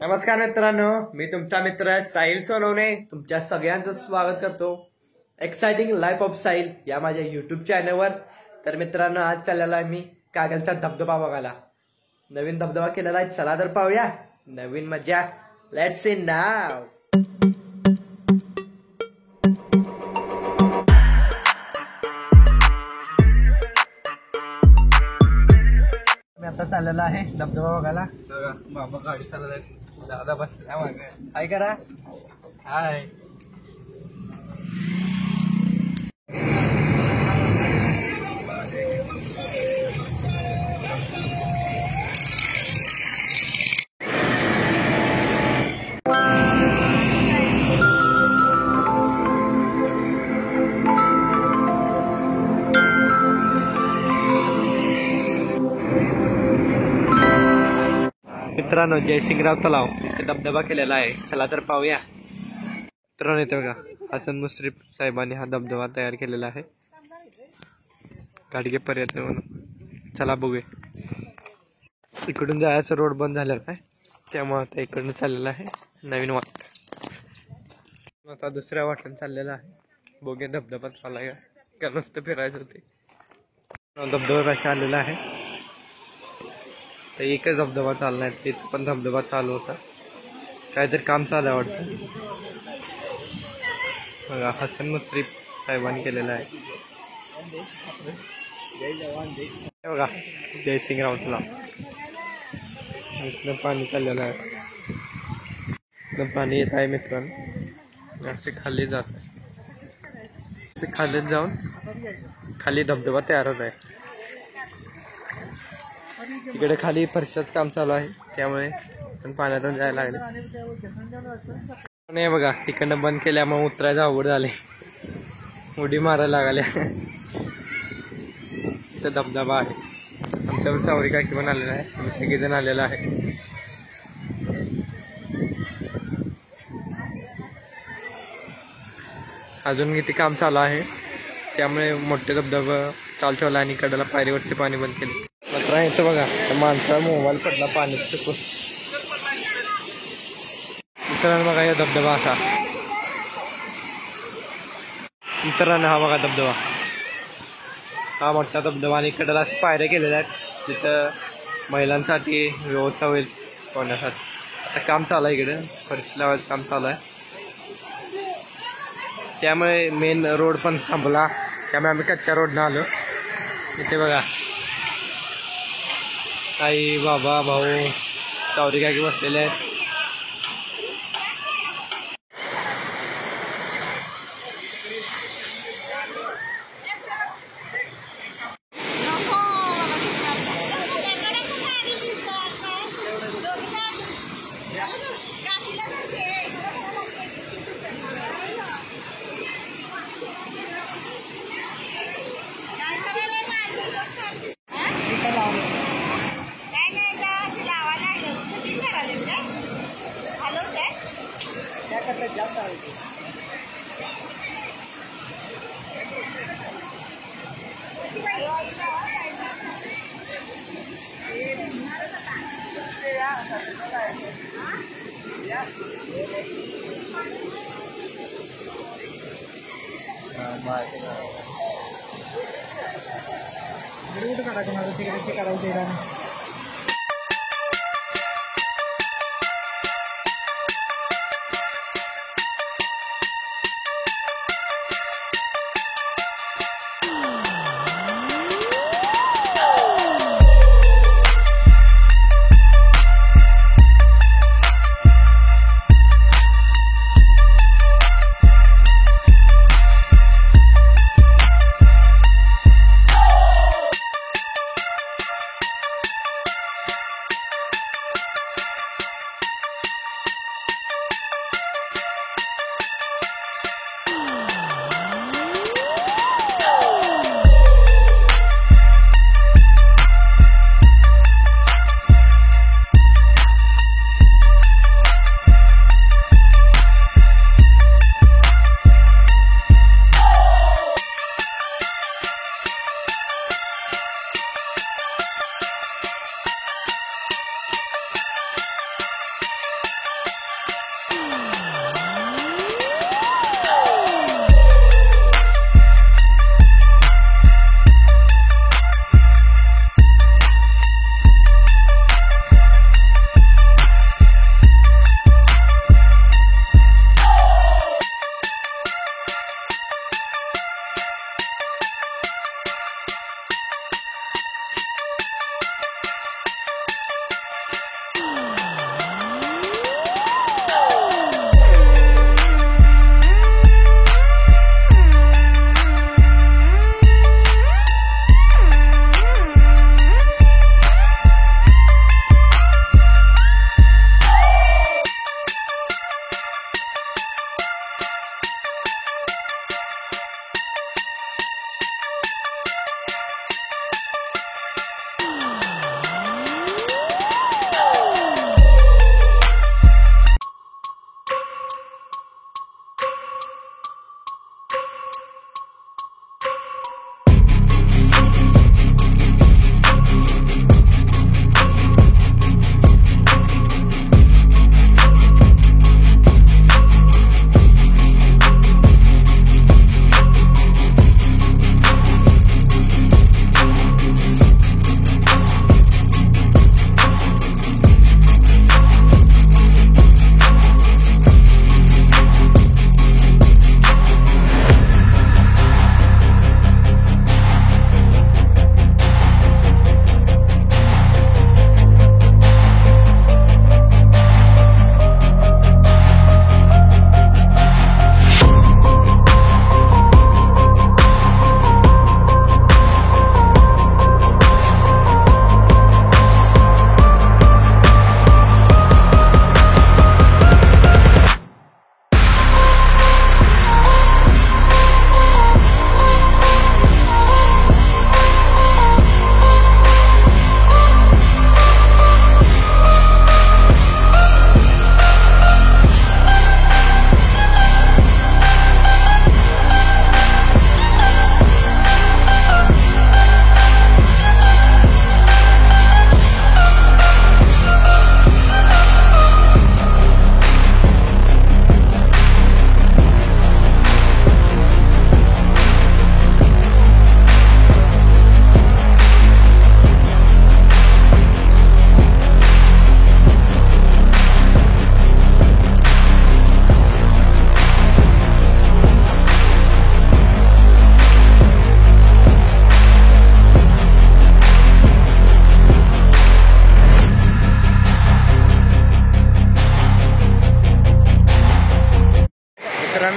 नमस्कार मित्रांनो, मी तुमचा मित्र साहिल सोनवणे तुमच्या सगळ्यांचं स्वागत करतो एक्साइटिंग लाईफ ऑफ साहिल या माझ्या युट्यूब चॅनलवर. तर मित्रांनो, आज चाललेला आहे मी कागलचा धबधबा बघायला. नवीन धबधबा केलेला आहे, चला तर पाहूया नवीन मजा. लेट्स सी नाव. मी आता चाललेला आहे धबधबा बघायला. बघा बाबा गाडी चालत आहे, दादा बस हाय करा. हाय. मित्रांनो, जयसिंगराव तलाव इथे धबधबा केलेला आहे, चला तर पाहूया. मित्रांनो, इथे बघा हसन मुश्रीफ साहेबांनी हा धबधबा तयार केलेला आहे गाडगे पर्यटन म्हणून. चला बघूया. इकडून जायचं रोड बंद झालेला आहे, त्यामुळे आता इकडून चाललेला आहे नवीन वाट. आता दुसऱ्या वाटेने चाललेला आहे. बघूया धबधबा चालला का नुसतं फिरायचं होते. धबधबा कशा आलेला आहे, तर एकच धबधबा चालणार, तिथं पण धबधबा चालू होता, काहीतरी काम चालू आहे वाटतं. बघा हसन मुश्रीफ साहेबांनी केलेलं आहे. बघा जयसिंगराव तलाव, इथनं पाणी चाललेलं आहे. इथनं पाणी येत आहे मित्रांनो, असे खाली जात आहे, असे खाली जाऊन खाली धबधबा तयार होत आहे. तिकडे खाली फरशाचं काम चालू आहे, त्यामुळे पण पाण्यातून जायला लागले. नाही बघा, तिकडनं बंद केल्यामुळे उतरायचं अवघड झाले, उडी मारायला लागल्या. इथं धबधबा आहे. आमच्यावर सावरी काकी पण आलेला आहे, आम्ही सगळेजण आलेला आहे. अजून किती काम चालू आहे, त्यामुळे मोठे धबधबा चालू ठेवला आणि कडेला पायरीवरचे पाणी बंद केले. मात्र इथं बघा माणसाला मोबाईल पडला पाण्यात चुकून. मित्रांनो बघा, या धबधबा असा. मित्रांनो हा बघा धबधबा, हा मोठा धबधबा आणि कडेला असे पायऱ्या केलेल्या आहेत, तिथं महिलांसाठी व्यवस्था होईल पोहण्यासाठी. आता काम चालू आहे, इकडे फरशी लावायचं काम चालू आहे, त्यामुळे मेन रोड पण थांबला, त्यामुळे आम्ही कच्च्या रोडनं आलो. इथे बघा आई बाबा भाऊ सावरी काकी बसलेले आहेत.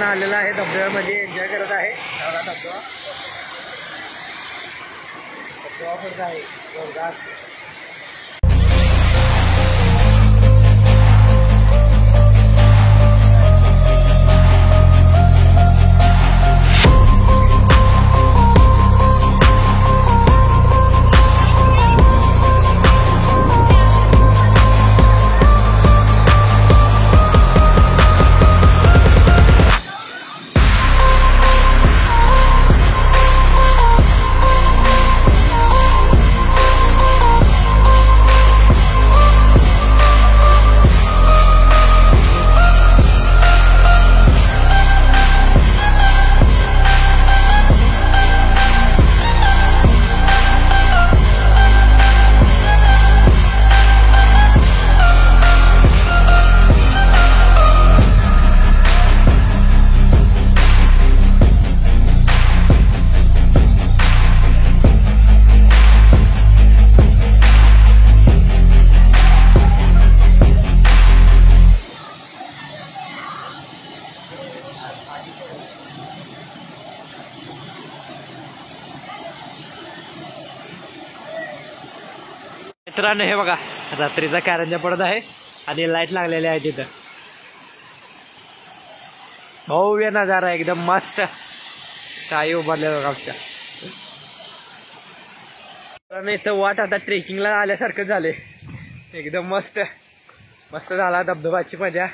मित्रांनो आलेला आहे धबधब्यामध्ये, एन्जॉय करत आहे. धबधबा करत आहे जोरदार. मित्रांनो हे बघा, रात्रीचा कारंजा पडत आहे आणि लाईट लागलेले आहे तिथं. भव्य नजारा, एकदम मस्त. काही उभारले बघा आमच्या. इथं वाट आता ट्रेकिंगला आल्यासारखं झाले. एकदम मस्त मस्त झाला धबधबाची मजा.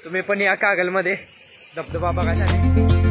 तुम्ही पण या कागलमध्ये धबधबा बघायसाठी.